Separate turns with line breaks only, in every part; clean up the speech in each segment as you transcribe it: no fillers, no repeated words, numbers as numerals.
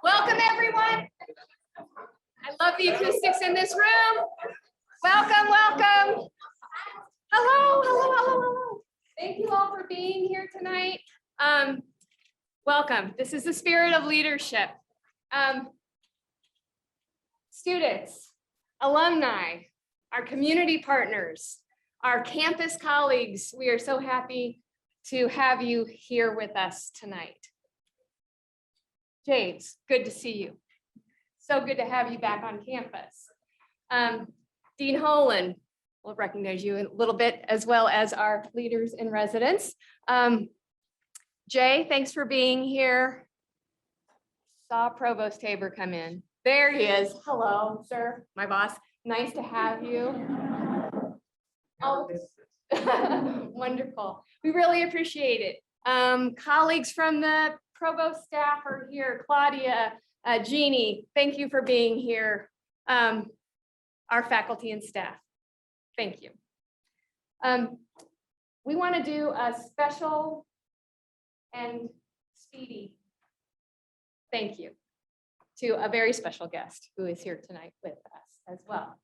Welcome, everyone. I love the acoustics in this room. Welcome, welcome. Hello, hello, hello, hello. Thank you all for being here tonight. Welcome. This is the spirit of leadership. Students, alumni, our community partners, our campus colleagues, we are so happy to have you here with us tonight. James, good to see you. So good to have you back on campus. Dean Holland, we'll recognize you a little bit, as well as our leaders in residence. Jay, thanks for being here. Saw Provost Tabor come in. There he is. Hello, sir, my boss. Nice to have you. Oh, wonderful. We really appreciate it. Colleagues from the Provost staff are here. Claudia, Jeannie, thank you for being here. Our faculty and staff, thank you. We want to do a special and speedy thank you to a very special guest who is here tonight with us as well.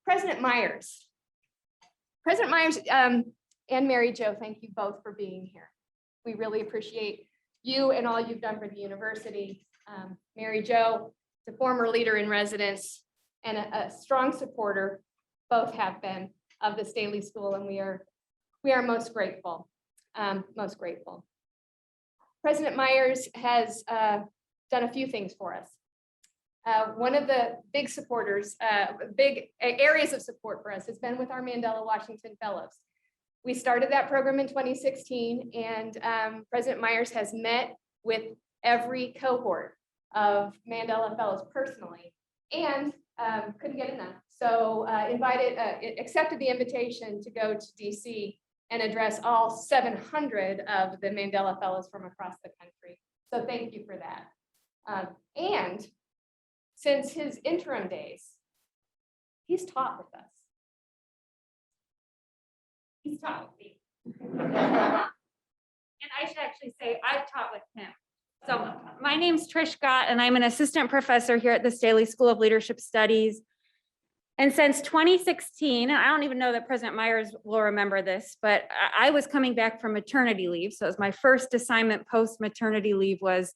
President Myers. President Myers and Mary Jo, thank you both for being here. We really appreciate you and all you've done for the university. Mary Jo, the former leader in residence and a strong supporter, both have been, of the Staley School, and we are most grateful, most grateful. President Myers has done a few things for us. One of the big supporters, big areas of support for us has been with our Mandela Washington Fellows. We started that program in 2016, and President Myers has met with every cohort of Mandela Fellows personally, and couldn't get enough. So accepted the invitation to go to DC and address all 700 of the Mandela Fellows from across the country. So thank you for that. And since his interim days, he's taught with us. He's taught with me. And I should actually say I've taught with him. So my name's Trish Gott, and I'm an assistant professor here at the Staley School of Leadership Studies. And since 2016, and I don't even know that President Myers will remember this, but I was coming back from maternity leave. So it was my first assignment post maternity leave was,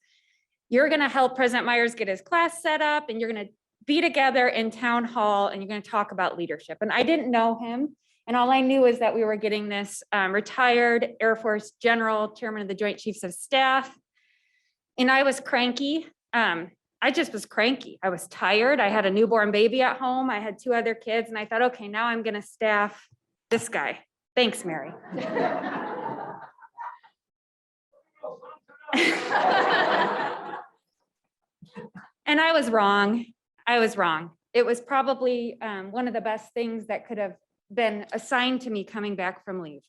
you're gonna help President Myers get his class set up, and you're gonna be together in town hall, and you're gonna talk about leadership. And I didn't know him. And all I knew is that we were getting this retired Air Force general, chairman of the Joint Chiefs of Staff. And I was cranky. I just was cranky. I was tired. I had a newborn baby at home. I had 2 other kids. And I thought, okay, now I'm going to staff this guy. Thanks, Mary. And I was wrong. I was wrong. It was probably one of the best things that could have been assigned to me coming back from leave.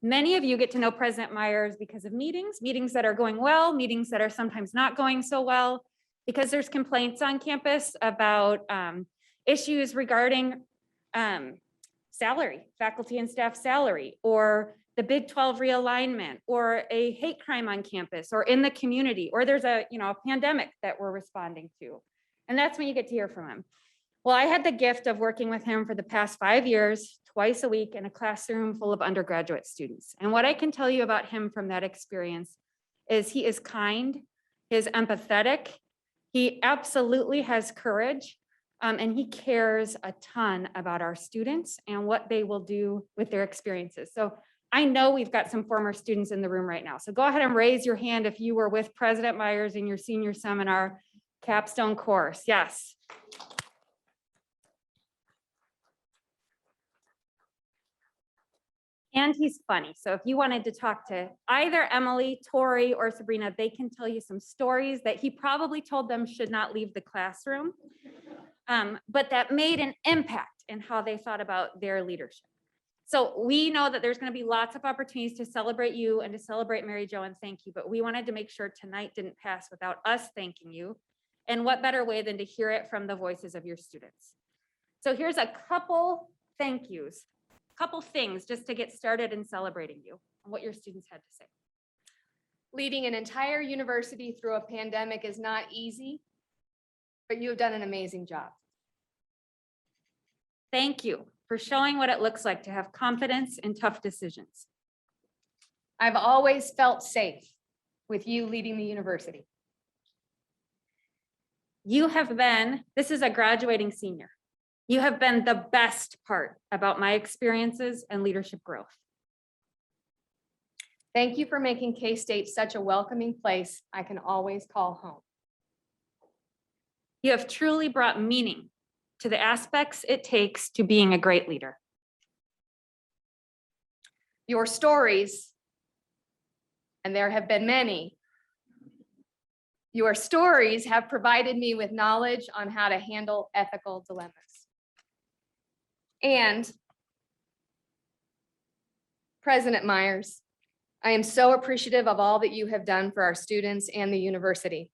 Many of you get to know President Myers because of meetings that are going well, meetings that are sometimes not going so well, because there's complaints on campus about issues regarding salary, faculty and staff salary, or the Big 12 realignment, or a hate crime on campus, or in the community, or there's a pandemic that we're responding to. And that's when you get to hear from him. Well, I had the gift of working with him for the past 5 years, twice a week in a classroom full of undergraduate students. And what I can tell you about him from that experience is he is kind, he is empathetic, he absolutely has courage, and he cares a ton about our students and what they will do with their experiences. So I know we've got some former students in the room right now. So go ahead and raise your hand if you were with President Myers in your senior seminar capstone course. Yes. And he's funny. So if you wanted to talk to either Emily, Tori, or Sabrina, they can tell you some stories that he probably told them should not leave the classroom, but that made an impact in how they thought about their leadership. So we know that there's going to be lots of opportunities to celebrate you and to celebrate Mary Jo and thank you, but we wanted to make sure tonight didn't pass without us thanking you. And what better way than to hear it from the voices of your students. So here's a couple thank yous. Couple things just to get started in celebrating you and what your students had to say. Leading an entire university through a pandemic is not easy, but you have done an amazing job.
Thank you for showing what it looks like to have confidence in tough decisions.
I've always felt safe with you leading the university.
This is a graduating senior. You have been the best part about my experiences and leadership growth.
Thank you for making K-State such a welcoming place I can always call home.
You have truly brought meaning to the aspects it takes to being a great leader.
Your stories, and there have been many, your stories have provided me with knowledge on how to handle ethical dilemmas. And President Myers, I am so appreciative of all that you have done for our students and the university.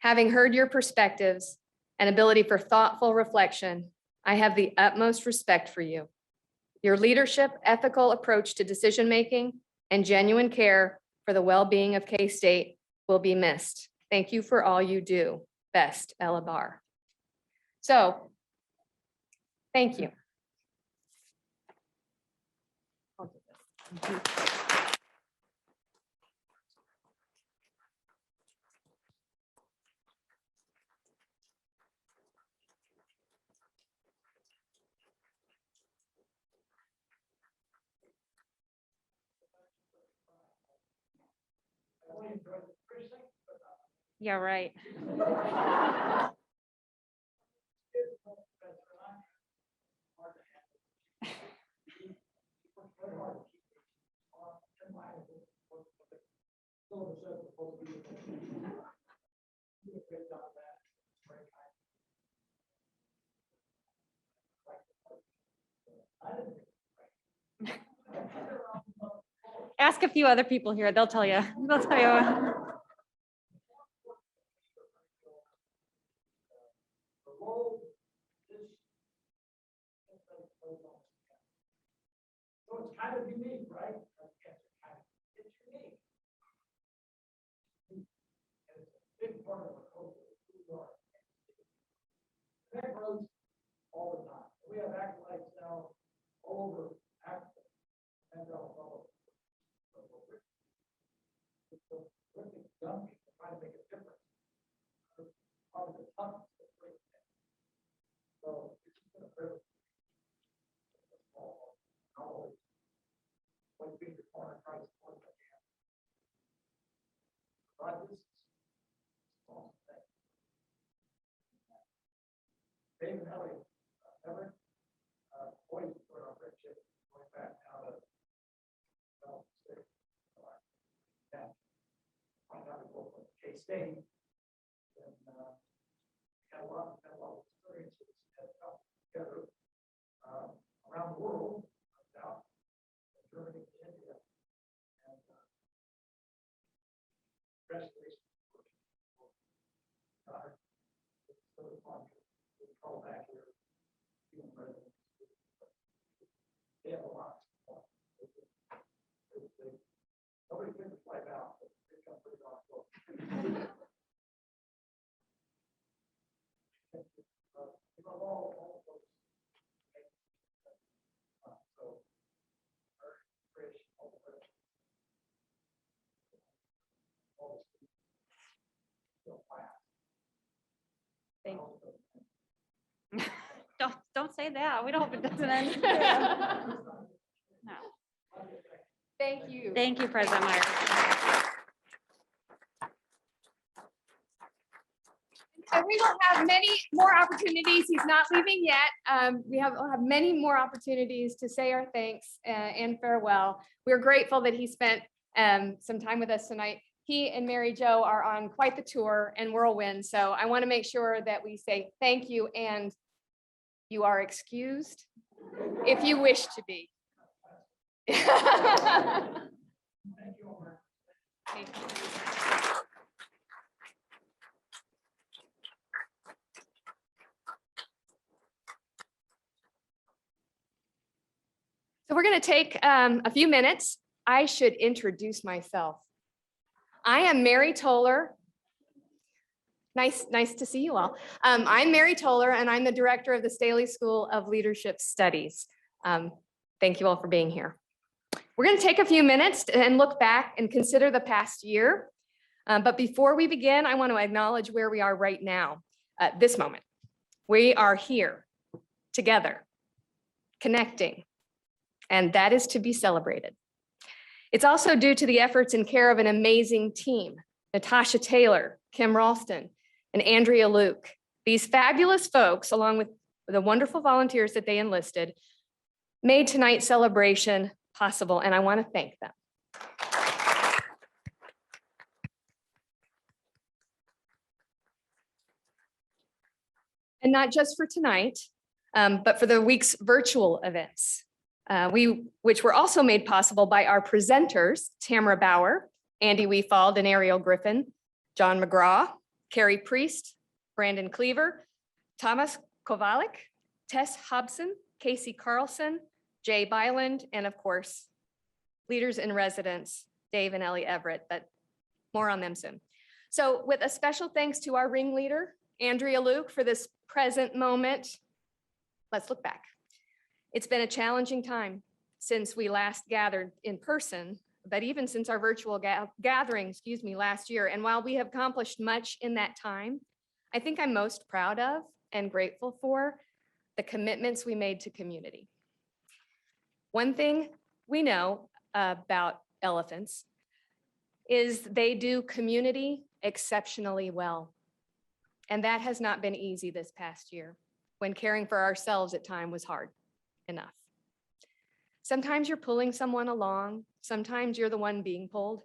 Having heard your perspectives and ability for thoughtful reflection, I have the utmost respect for you. Your leadership, ethical approach to decision-making, and genuine care for the well-being of K-State will be missed. Thank you for all you do. Best, Ella Barr. So, thank you. I'll do this.
Yeah, right. Ask a few other people here, they'll tell you. They'll tell you.
So it's kind of unique, right? It's unique. And it's a big part of our culture, who we are. That grows all the time. We have acolytes now all over Africa and all over. We're young people trying to make a difference. Probably the toughest of great things. So it's just been a privilege. Always. When being the corner, try to support what I can. But this is small thing. Dave and Ellie, Everett, boys put our friendship going back now to state. Yeah. Find out we both went to K-State. And had a lot of experiences and helped together around the world. Out in Germany, India, and restoration. It's really fun to call back here. Residents. They have a lot. Nobody can wipe out, but they come pretty darn close. All folks.
Thank you.
Don't say that. We don't hope it doesn't end. No.
Thank you.
Thank you, President Myers.
So we will have many more opportunities. He's not leaving yet. We'll have many more opportunities to say our thanks and farewell. We're grateful that he spent some time with us tonight. He and Mary Jo are on quite the tour and whirlwind. So I want to make sure that we say thank you, and you are excused if you wish to be. Thank you, Omar. Thank you. So we're going to take a few minutes. I should introduce myself. I am Mary Toller. Nice to see you all. I'm Mary Toller, and I'm the director of the Staley School of Leadership Studies. Thank you all for being here. We're going to take a few minutes and look back and consider the past year. But before we begin, I want to acknowledge where we are right now, at this moment. We are here together, connecting, and that is to be celebrated. It's also due to the efforts and care of an amazing team, Natasha Taylor, Kim Ralston, and Andrea Luke. These fabulous folks, along with the wonderful volunteers that they enlisted, made tonight's celebration possible, and I want to thank them. And not just for tonight, but for the week's virtual events, which were also made possible by our presenters, Tamara Bauer, Andy Weefald and Ariel Griffin, John McGraw, Carrie Priest, Brandon Cleaver, Thomas Kovalik, Tess Hobson, Casey Carlson, Jay Byland, and of course, leaders in residence, Dave and Ellie Everett, but more on them soon. So with a special thanks to our ringleader, Andrea Luke, for this present moment, let's look back. It's been a challenging time since we last gathered in person, but even since our virtual gathering, last year. And while we have accomplished much in that time, I think I'm most proud of and grateful for the commitments we made to community. One thing we know about elephants is they do community exceptionally well. And that has not been easy this past year, when caring for ourselves at times was hard enough. Sometimes you're pulling someone along, sometimes you're the one being pulled.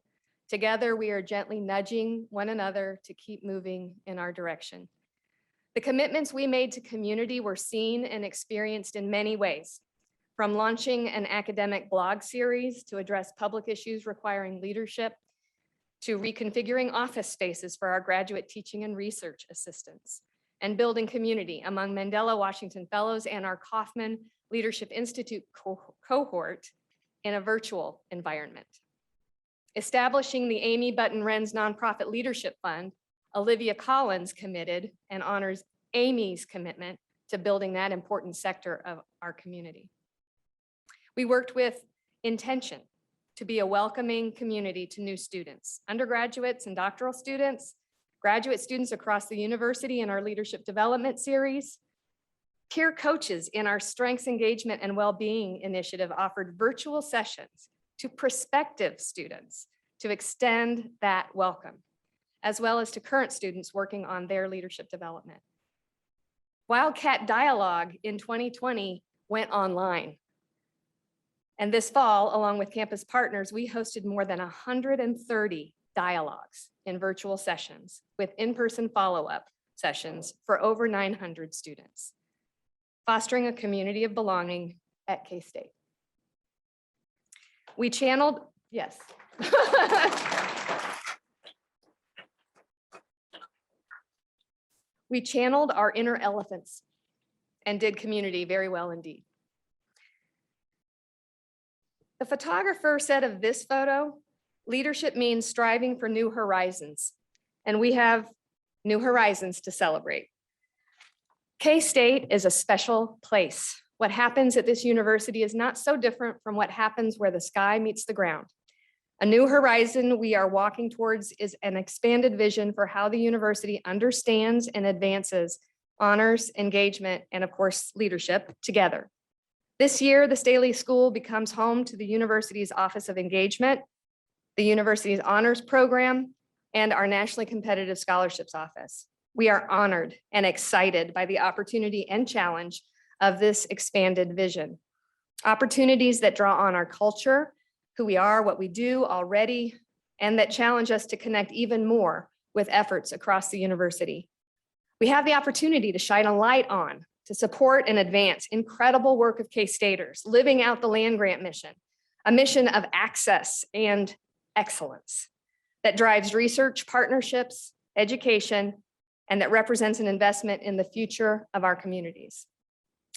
Together, we are gently nudging one another to keep moving in our direction. The commitments we made to community were seen and experienced in many ways, from launching an academic blog series to address public issues requiring leadership, to reconfiguring office spaces for our graduate teaching and research assistants, and building community among Mandela Washington Fellows and our Kauffman Leadership Institute cohort in a virtual environment. Establishing the Amy Button Wren's Nonprofit Leadership Fund, Olivia Collins committed and honors Amy's commitment to building that important sector of our community. We worked with intention to be a welcoming community to new students, undergraduates and doctoral students, graduate students across the university in our leadership development series. Peer coaches in our strengths engagement and well-being initiative offered virtual sessions to prospective students to extend that welcome, as well as to current students working on their leadership development. Wildcat Dialogue in 2020 went online. And this fall, along with campus partners, we hosted more than 130 dialogues in virtual sessions with in-person follow-up sessions for over 900 students, fostering a community of belonging at K-State. We channeled, yes. We channeled our inner elephants and did community very well indeed. The photographer said of this photo, leadership means striving for new horizons, and we have new horizons to celebrate. K-State is a special place. What happens at this university is not so different from what happens where the sky meets the ground. A new horizon we are walking towards is an expanded vision for how the university understands and advances honors, engagement, and of course, leadership together. This year, the Staley School becomes home to the university's Office of Engagement, the university's honors program, and our nationally competitive scholarships office. We are honored and excited by the opportunity and challenge of this expanded vision. Opportunities that draw on our culture, who we are, what we do already, and that challenge us to connect even more with efforts across the university. We have the opportunity to shine a light on, to support and advance incredible work of K-Staters, living out the land grant mission, a mission of access and excellence that drives research, partnerships, education, and that represents an investment in the future of our communities,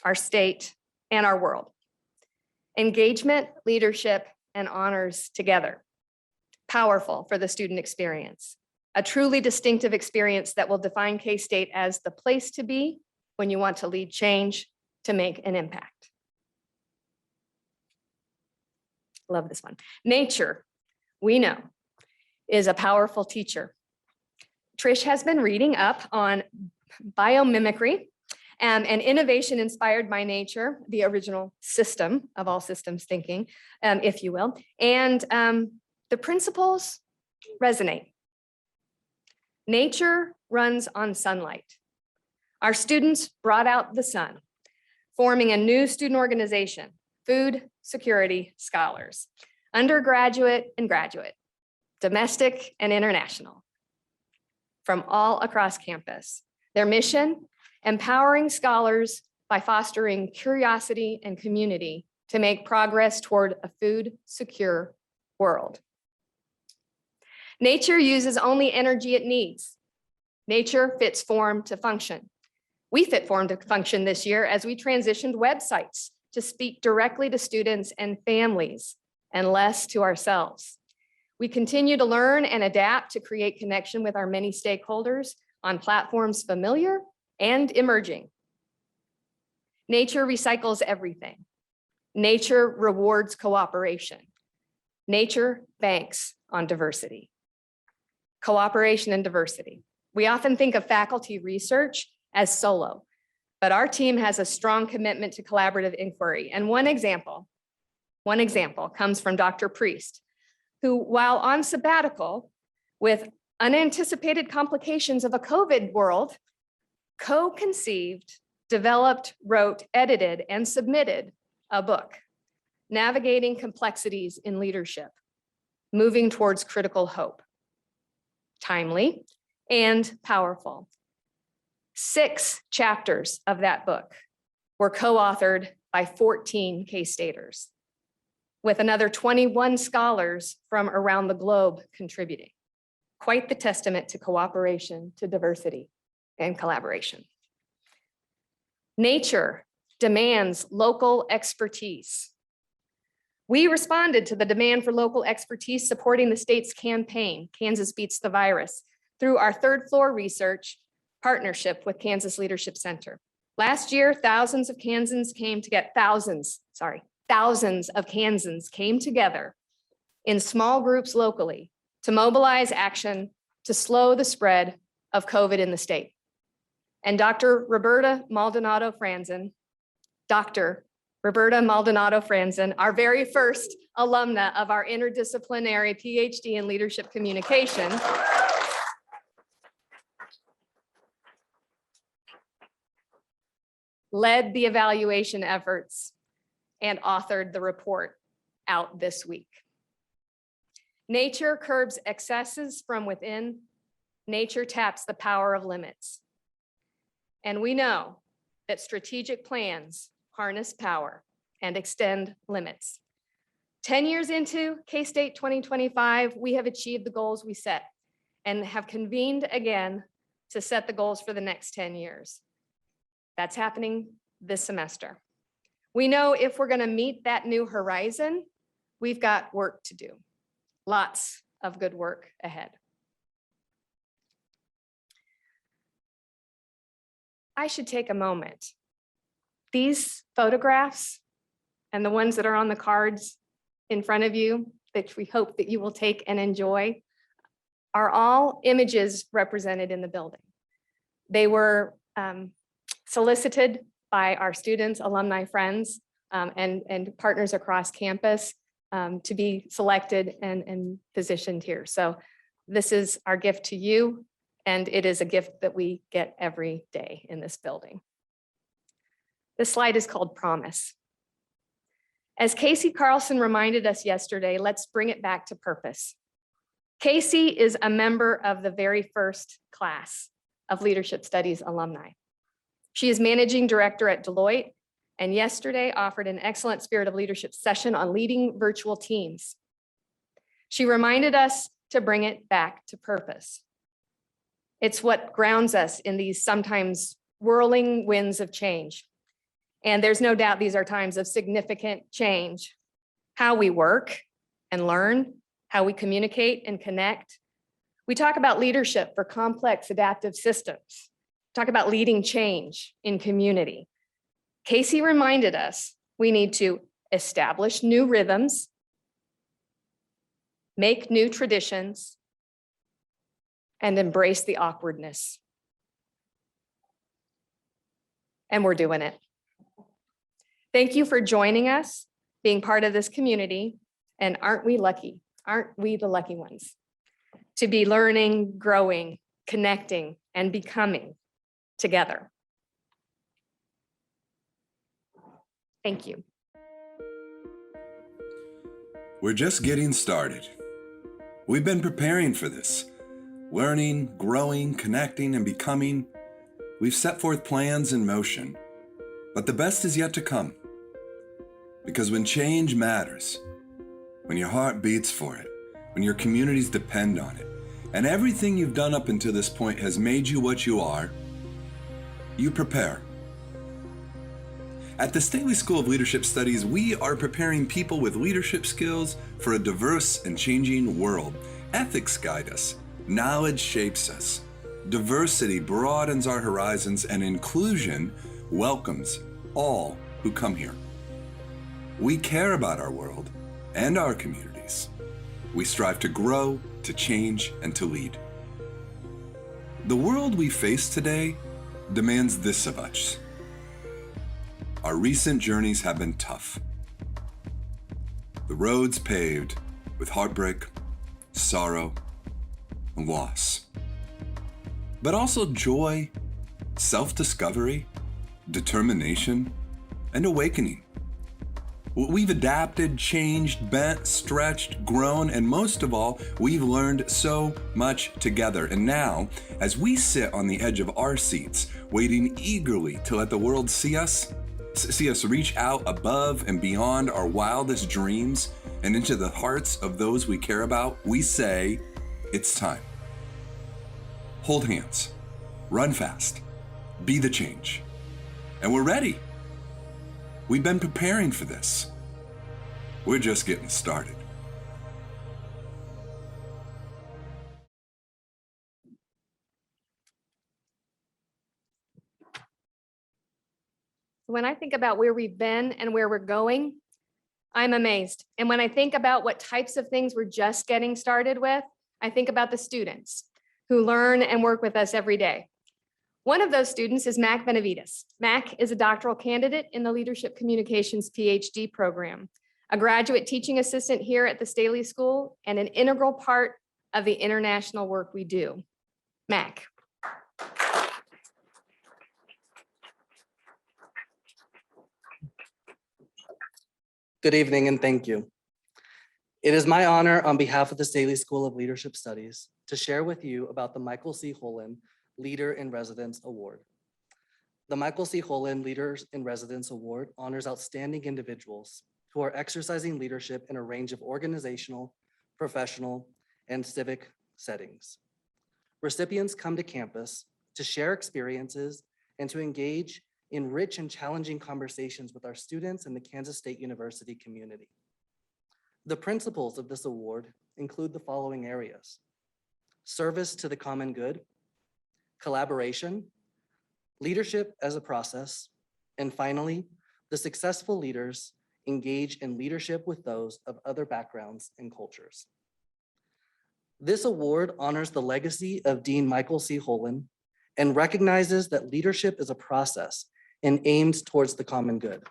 our state, and our world. Engagement, leadership, and honors together. powerful for the student experience, a truly distinctive experience that will define K-State as the place to be when you want to lead change to make an impact. Love this one. Nature, we know, is a powerful teacher. Trish has been reading up on biomimicry and innovation inspired by nature, the original system of all systems thinking, if you will. And the principles resonate. Nature runs on sunlight. Our students brought out the sun, forming a new student organization, Food Security Scholars, undergraduate and graduate, domestic and international, from all across campus. Their mission, empowering scholars by fostering curiosity and community to make progress toward a food-secure world. Nature uses only energy it needs. Nature fits form to function. We fit form to function this year as we transitioned websites to speak directly to students and families and less to ourselves. We continue to learn and adapt to create connection with our many stakeholders on platforms familiar and emerging. Nature recycles everything. Nature rewards cooperation. Nature banks on diversity. Cooperation and diversity. We often think of faculty research as solo, but our team has a strong commitment to collaborative inquiry. And one example comes from Dr. Priest, who, while on sabbatical with unanticipated complications of a COVID world, co-conceived, developed, wrote, edited, and submitted a book, Navigating Complexities in Leadership, Moving Towards Critical Hope. Timely and powerful. 6 chapters of that book were co-authored by 14 K-Staters, with another 21 scholars from around the globe contributing. Quite the testament to cooperation, to diversity, and collaboration. Nature demands local expertise. We responded to the demand for local expertise supporting the state's campaign, Kansas Beats the Virus, through our third floor research partnership with Kansas Leadership Center. Last year, thousands of Kansans came together in small groups locally to mobilize action to slow the spread of COVID in the state. And Dr. Roberta Maldonado-Franzen, our very first alumna of our interdisciplinary PhD in leadership communication, led the evaluation efforts and authored the report out this week. Nature curbs excesses from within. Nature taps the power of limits. And we know that strategic plans harness power and extend limits. 10 years into K-State 2025, we have achieved the goals we set and have convened again to set the goals for the next 10 years. That's happening this semester. We know if we're going to meet that new horizon, we've got work to do. Lots of good work ahead. I should take a moment. These photographs and the ones that are on the cards in front of you that we hope that you will take and enjoy are all images represented in the building. They were solicited by our students, alumni friends, and partners across campus to be selected and positioned here. So this is our gift to you, and it is a gift that we get every day in this building. This slide is called Promise. As Casey Carlson reminded us yesterday, let's bring it back to purpose. Casey is a member of the very first class of Leadership Studies alumni. She is managing director at Deloitte, and yesterday offered an excellent Spirit of Leadership session on leading virtual teams. She reminded us to bring it back to purpose. It's what grounds us in these sometimes whirling winds of change. And there's no doubt these are times of significant change. How we work and learn, how we communicate and connect. We talk about leadership for complex adaptive systems. Talk about leading change in community. Casey reminded us we need to establish new rhythms, make new traditions, and embrace the awkwardness. And we're doing it. Thank you for joining us, being part of this community, and aren't we lucky? Aren't we the lucky ones to be learning, growing, connecting, and becoming together? Thank you.
We're just getting started. We've been preparing for this. Learning, growing, connecting, and becoming. We've set forth plans in motion, but the best is yet to come. Because when change matters, when your heart beats for it, when your communities depend on it, and everything you've done up until this point has made you what you are, you prepare. At the Staley School of Leadership Studies, we are preparing people with leadership skills for a diverse and changing world. Ethics guide us, knowledge shapes us, diversity broadens our horizons, and inclusion welcomes all who come here. We care about our world and our communities. We strive to grow, to change, and to lead. The world we face today demands this of us. Our recent journeys have been tough. The roads paved with heartbreak, sorrow, and loss. But also joy, self-discovery, determination, and awakening. We've adapted, changed, bent, stretched, grown, and most of all, we've learned so much together. And now, as we sit on the edge of our seats, waiting eagerly to let the world see us reach out above and beyond our wildest dreams and into the hearts of those we care about, we say, it's time. Hold hands, run fast, be the change. And we're ready. We've been preparing for this. We're just getting started.
When I think about where we've been and where we're going, I'm amazed. And when I think about what types of things we're just getting started with, I think about the students who learn and work with us every day. One of those students is Mac Benavides. Mac is a doctoral candidate in the Leadership Communications PhD program, a graduate teaching assistant here at the Staley School, and an integral part of the international work we do. Mac.
Good evening and thank you. It is my honor on behalf of the Staley School of Leadership Studies to share with you about the Michael C. Holland Leader in Residence Award. The Michael C. Holland Leaders in Residence Award honors outstanding individuals who are exercising leadership in a range of organizational, professional, and civic settings. Recipients come to campus to share experiences and to engage in rich and challenging conversations with our students in the Kansas State University community. The principles of this award include the following areas: service to the common good, collaboration, leadership as a process, and finally, the successful leaders engage in leadership with those of other backgrounds and cultures. This award honors the legacy of Dean Michael C. Holland and recognizes that leadership is a process and aims towards the common good.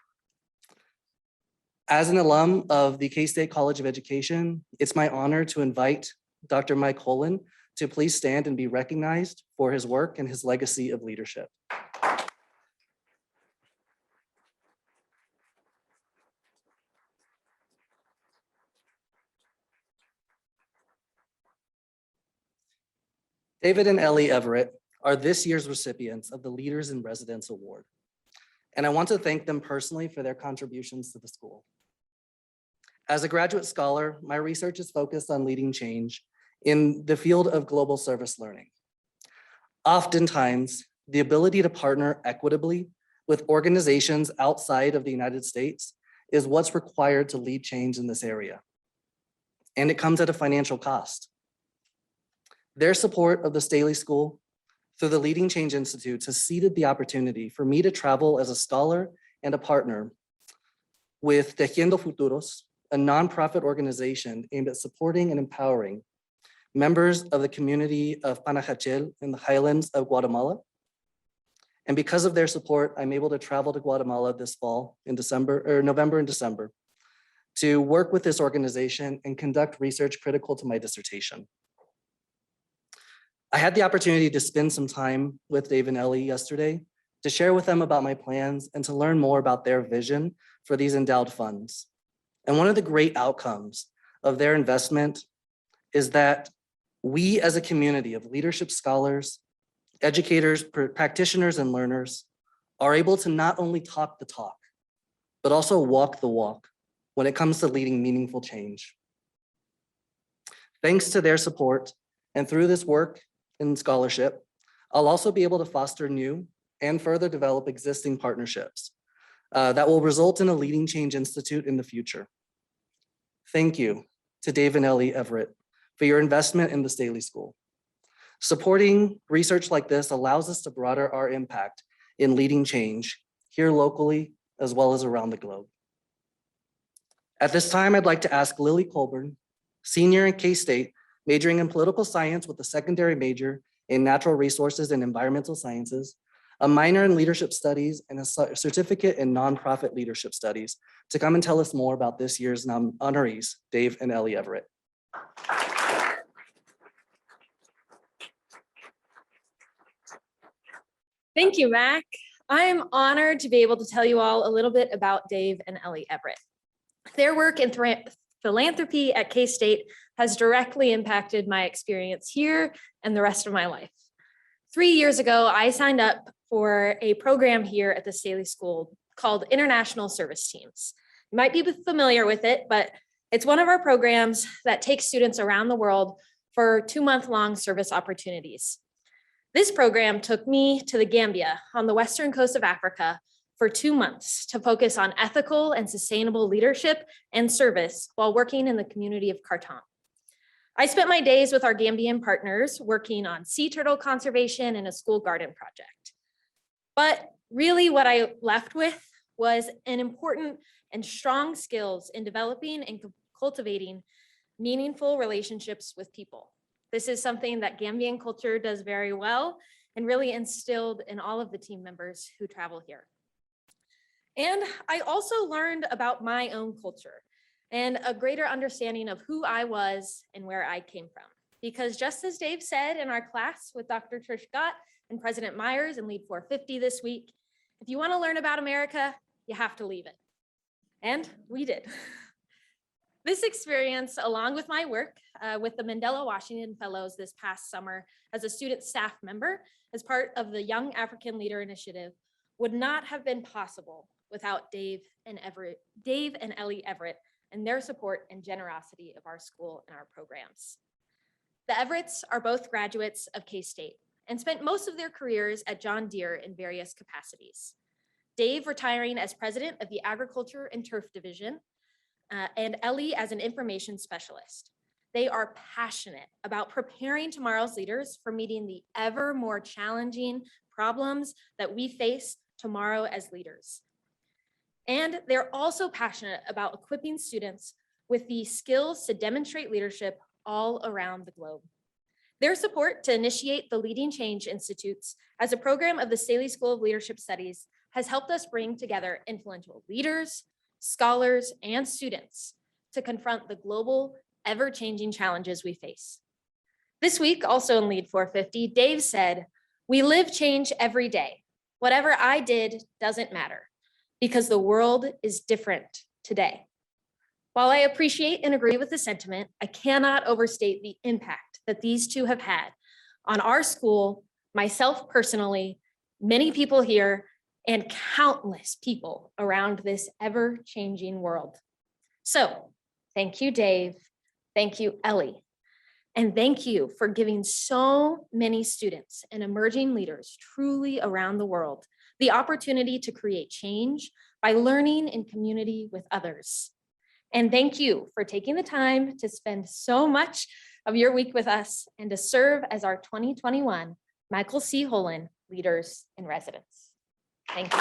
As an alum of the K-State College of Education, it's my honor to invite Dr. Mike Holland to please stand and be recognized for his work and his legacy of leadership. David and Ellie Everett are this year's recipients of the Leaders in Residence Award, and I want to thank them personally for their contributions to the school. As a graduate scholar, my research is focused on leading change in the field of global service learning. Oftentimes, the ability to partner equitably with organizations outside of the United States is what's required to lead change in this area. and it comes at a financial cost. Their support of the Staley School through the Leading Change Institute has seeded the opportunity for me to travel as a scholar and a partner with Tejiendo Futuros, a nonprofit organization aimed at supporting and empowering members of the community of Panajachel in the highlands of Guatemala. And because of their support, I'm able to travel to Guatemala this fall in November and December to work with this organization and conduct research critical to my dissertation. I had the opportunity to spend some time with Dave and Ellie yesterday to share with them about my plans and to learn more about their vision for these endowed funds. And one of the great outcomes of their investment is that we as a community of leadership scholars, educators, practitioners, and learners are able to not only talk the talk, but also walk the walk when it comes to leading meaningful change. Thanks to their support and through this work in scholarship, I'll also be able to foster new and further develop existing partnerships that will result in a Leading Change Institute in the future. Thank you to Dave and Ellie Everett for your investment in the Staley School. Supporting research like this allows us to broaden our impact in leading change here locally as well as around the globe. At this time, I'd like to ask Lily Colburn, senior in K-State, majoring in political science with a secondary major in natural resources and environmental sciences, a minor in leadership studies, and a certificate in nonprofit leadership studies, to come and tell us more about this year's honorees, Dave and Ellie Everett.
Thank you, Mac. I am honored to be able to tell you all a little bit about Dave and Ellie Everett. Their work in philanthropy at K-State has directly impacted my experience here and the rest of my life. 3 years ago, I signed up for a program here at the Staley School called International Service Teams. You might be familiar with it, but it's one of our programs that takes students around the world for 2-month-long service opportunities. This program took me to the Gambia on the western coast of Africa for 2 months to focus on ethical and sustainable leadership and service while working in the community of Khartoum. I spent my days with our Gambian partners working on sea turtle conservation and a school garden project. But really what I left with was an important and strong skills in developing and cultivating meaningful relationships with people. This is something that Gambian culture does very well and really instilled in all of the team members who travel here. And I also learned about my own culture and a greater understanding of who I was and where I came from. Because just as Dave said in our class with Dr. Trish Gott and President Myers in Lead 450 this week, if you want to learn about America, you have to leave it. And we did. This experience, along with my work with the Mandela Washington Fellows this past summer as a student staff member, as part of the Young African Leader Initiative, would not have been possible without Dave and Ellie Everett and their support and generosity of our school and our programs. The Everetts are both graduates of K-State and spent most of their careers at John Deere in various capacities. Dave retiring as president of the Agriculture and Turf Division, and Ellie as an information specialist. They are passionate about preparing tomorrow's leaders for meeting the ever more challenging problems that we face tomorrow as leaders. And they're also passionate about equipping students with the skills to demonstrate leadership all around the globe. Their support to initiate the Leading Change Institutes as a program of the Staley School of Leadership Studies has helped us bring together influential leaders, scholars, and students to confront the global, ever-changing challenges we face. This week, also in Lead 450, Dave said, "We live change every day. Whatever I did doesn't matter because the world is different today." While I appreciate and agree with the sentiment, I cannot overstate the impact that these two have had on our school, myself personally, many people here, and countless people around this ever-changing world. So, thank you, Dave. Thank you, Ellie. And thank you for giving so many students and emerging leaders truly around the world the opportunity to create change by learning in community with others. And thank you for taking the time to spend so much of your week with us and to serve as our 2021 Michael C. Holland Leaders in Residence. Thank you.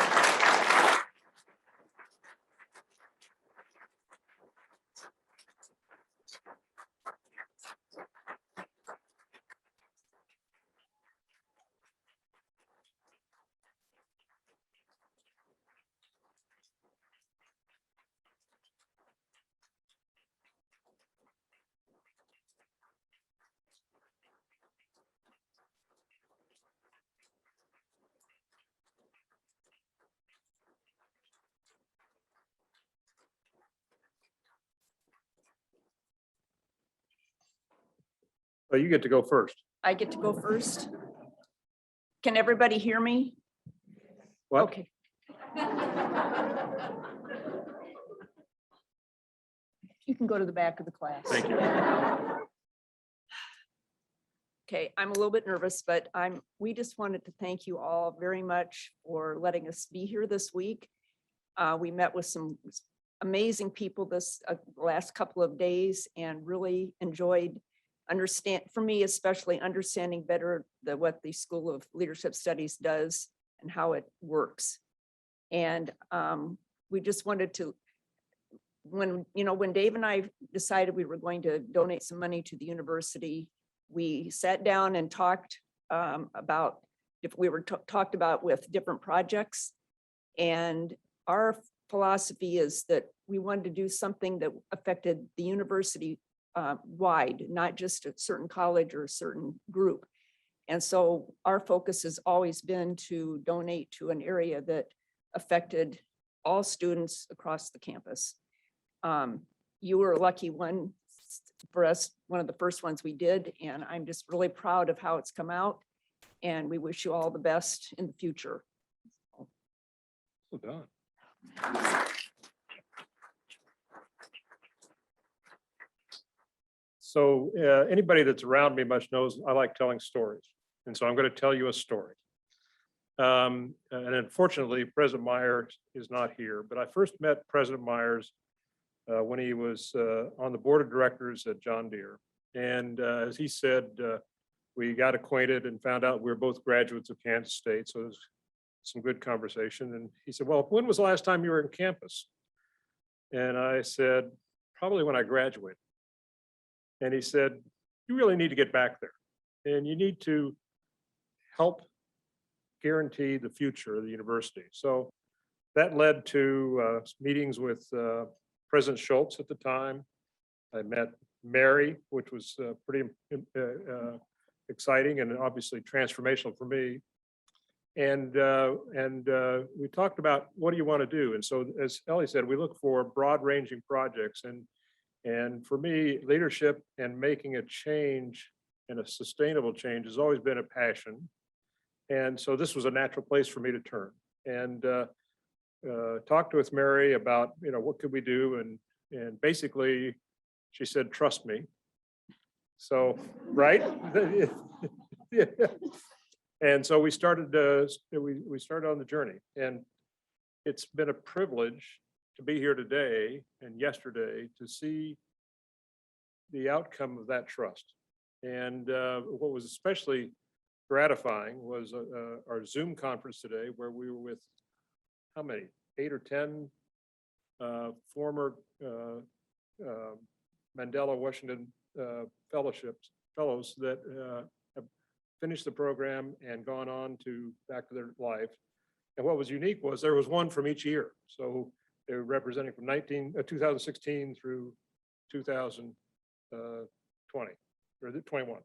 So you get to go first.
I get to go first. Can everybody hear me?
What?
Okay. You can go to the back of the class.
Thank you.
Okay, I'm a little bit nervous, but we just wanted to thank you all very much for letting us be here this week. We met with some amazing people this last couple of days and really enjoyed for me especially, understanding better what the School of Leadership Studies does and how it works. And we just wanted to, when Dave and I decided we were going to donate some money to the university, we sat down and talked about if we were talked about with different projects. And our philosophy is that we wanted to do something that affected the university wide, not just a certain college or a certain group. And so our focus has always been to donate to an area that affected all students across the campus. You were a lucky one for us, one of the first ones we did, and I'm just really proud of how it's come out. And we wish you all the best in the future.
Well done. So anybody that's around me much knows I like telling stories. And so I'm going to tell you a story. And unfortunately, President Myers is not here, but I first met President Myers when he was on the board of directors at John Deere. And as he said, we got acquainted and found out we were both graduates of Kansas State. So it was some good conversation. And he said, well, when was the last time you were in campus? And I said, probably when I graduated. And he said, you really need to get back there and you need to help guarantee the future of the university. So that led to meetings with President Schultz at the time. I met Mary, which was pretty exciting and obviously transformational for me. And we talked about what do you want to do? And so as Ellie said, we look for broad ranging projects. And for me, leadership and making a change and a sustainable change has always been a passion. And so this was a natural place for me to turn and talked with Mary about, what could we do? And basically she said, trust me. So, right? Yeah. And so we started on the journey, and it's been a privilege to be here today and yesterday to see the outcome of that trust. And what was especially gratifying was our Zoom conference today, where we were with how many, 8 or 10 former Mandela Washington fellows that have finished the program and gone on to back to their life. And what was unique was there was one from each year. So they were representing from 2016 through 2020 or 21.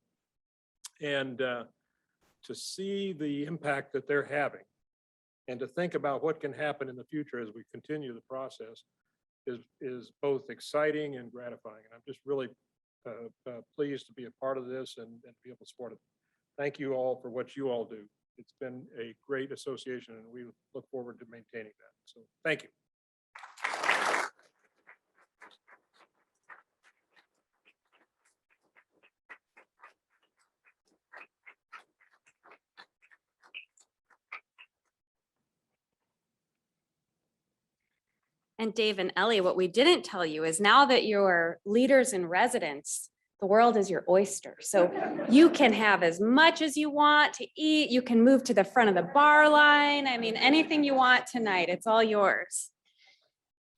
And to see the impact that they're having and to think about what can happen in the future as we continue the process is both exciting and gratifying. And I'm just really pleased to be a part of this and be able to support it. Thank you all for what you all do. It's been a great association and we look forward to maintaining that. So thank you.
And Dave and Ellie, what we didn't tell you is now that you're leaders in residence, the world is your oyster. So you can have as much as you want to eat. You can move to the front of the bar line. I mean, anything you want tonight, it's all yours.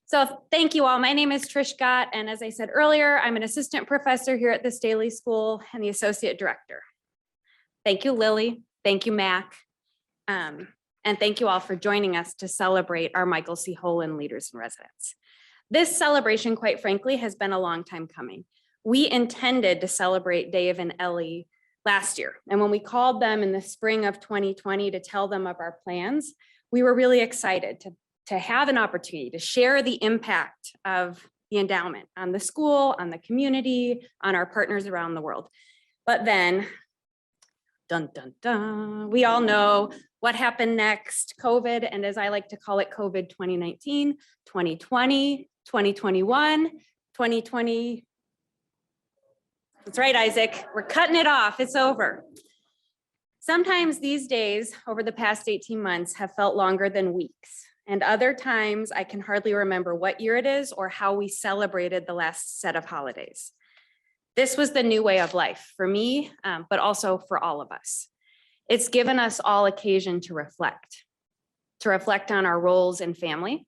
So thank you all. My name is Trish Gott. And as I said earlier, I'm an assistant professor here at the Staley School and the associate director. Thank you, Lily. Thank you, Mac. And thank you all for joining us to celebrate our Michael C. Holland Leaders in Residence. This celebration, quite frankly, has been a long time coming. We intended to celebrate Dave and Ellie last year. And when we called them in the spring of 2020 to tell them of our plans, we were really excited to have an opportunity to share the impact of the endowment on the school, on the community, on our partners around the world. But then, dun, dun, dun, we all know what happened next, COVID, and as I like to call it, COVID 2019, 2020, 2021, 2020. That's right, Isaac, we're cutting it off, it's over. Sometimes these days over the past 18 months have felt longer than weeks. And other times I can hardly remember what year it is or how we celebrated the last set of holidays. This was the new way of life for me, but also for all of us. It's given us all occasion to reflect on our roles in family,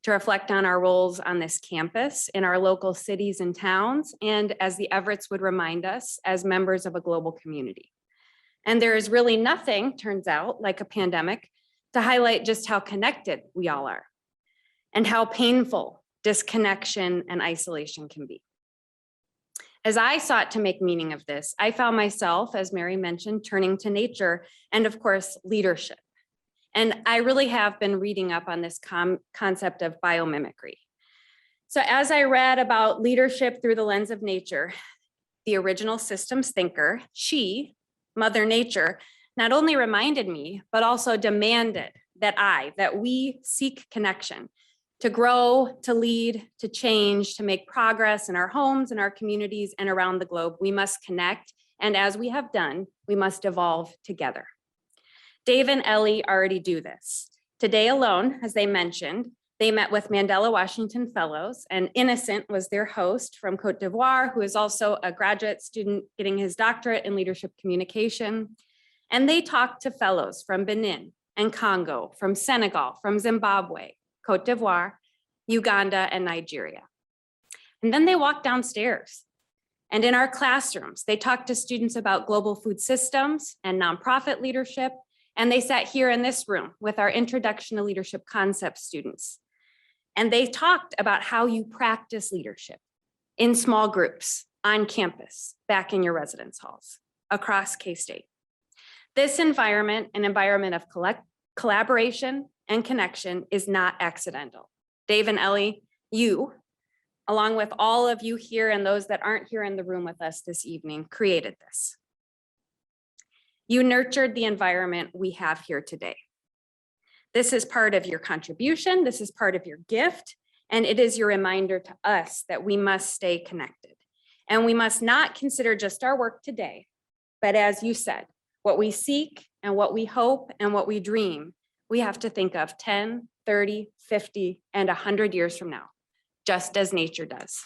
to reflect on our roles on this campus, in our local cities and towns, and as the Everetts would remind us, as members of a global community. And there is really nothing, turns out, like a pandemic, to highlight just how connected we all are and how painful disconnection and isolation can be. As I sought to make meaning of this, I found myself, as Mary mentioned, turning to nature and of course, leadership. And I really have been reading up on this concept of biomimicry. So as I read about leadership through the lens of nature, the original systems thinker, she, Mother Nature, not only reminded me, but also demanded that we seek connection to grow, to lead, to change, to make progress in our homes, in our communities, and around the globe. We must connect, and as we have done, we must evolve together. Dave and Ellie already do this. Today alone, as they mentioned, they met with Mandela Washington Fellows, and Innocent was their host from Cote d'Ivoire, who is also a graduate student getting his doctorate in leadership communication. And they talked to fellows from Benin and Congo, from Senegal, from Zimbabwe, Cote d'Ivoire, Uganda, and Nigeria. And then they walked downstairs. And in our classrooms, they talked to students about global food systems and nonprofit leadership. And they sat here in this room with our Introduction to Leadership Concepts students. And they talked about how you practice leadership in small groups, on campus, back in your residence halls, across K-State. This environment, an environment of collaboration and connection, is not accidental. Dave and Ellie, you, along with all of you here and those that aren't here in the room with us this evening, created this. You nurtured the environment we have here today. This is part of your contribution, this is part of your gift, and it is your reminder to us that we must stay connected. And we must not consider just our work today, but as you said, what we seek and what we hope and what we dream, we have to think of 10, 30, 50, and 100 years from now, just as nature does.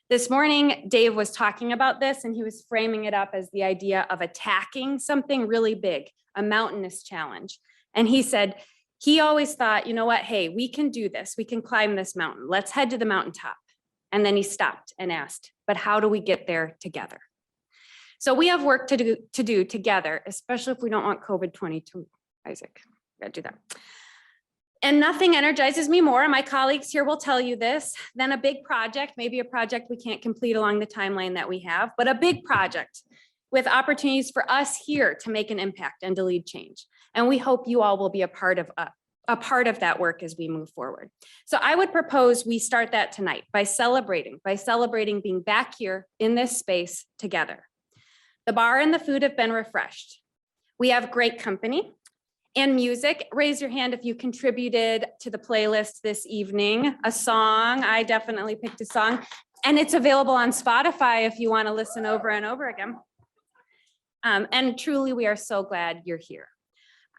This morning, Dave was talking about this and he was framing it up as the idea of attacking something really big, a mountainous challenge. And he said, he always thought, you know what, hey, we can do this. We can climb this mountain. Let's head to the mountaintop. And then he stopped and asked, but how do we get there together? So we have work to do together, especially if we don't want COVID-22, Isaac, gotta do that. And nothing energizes me more, and my colleagues here will tell you this, than a big project, maybe a project we can't complete along the timeline that we have, but a big project with opportunities for us here to make an impact and to lead change. And we hope you all will be a part of that work as we move forward. So I would propose we start that tonight by celebrating being back here in this space together. The bar and the food have been refreshed. We have great company and music. Raise your hand if you contributed to the playlist this evening. A song, I definitely picked a song, and it's available on Spotify if you want to listen over and over again. And truly, we are so glad you're here.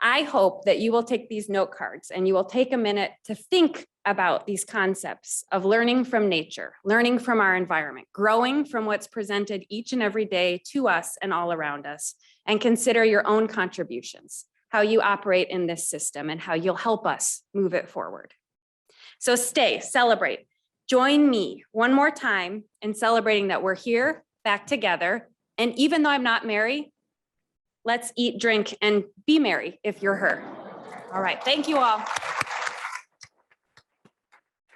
I hope that you will take these note cards and you will take a minute to think about these concepts of learning from nature, learning from our environment, growing from what's presented each and every day to us and all around us, and consider your own contributions, how you operate in this system and how you'll help us move it forward. So stay, celebrate. Join me one more time in celebrating that we're here, back together. And even though I'm not Mary, let's eat, drink, and be merry if you're her. All right, thank you all.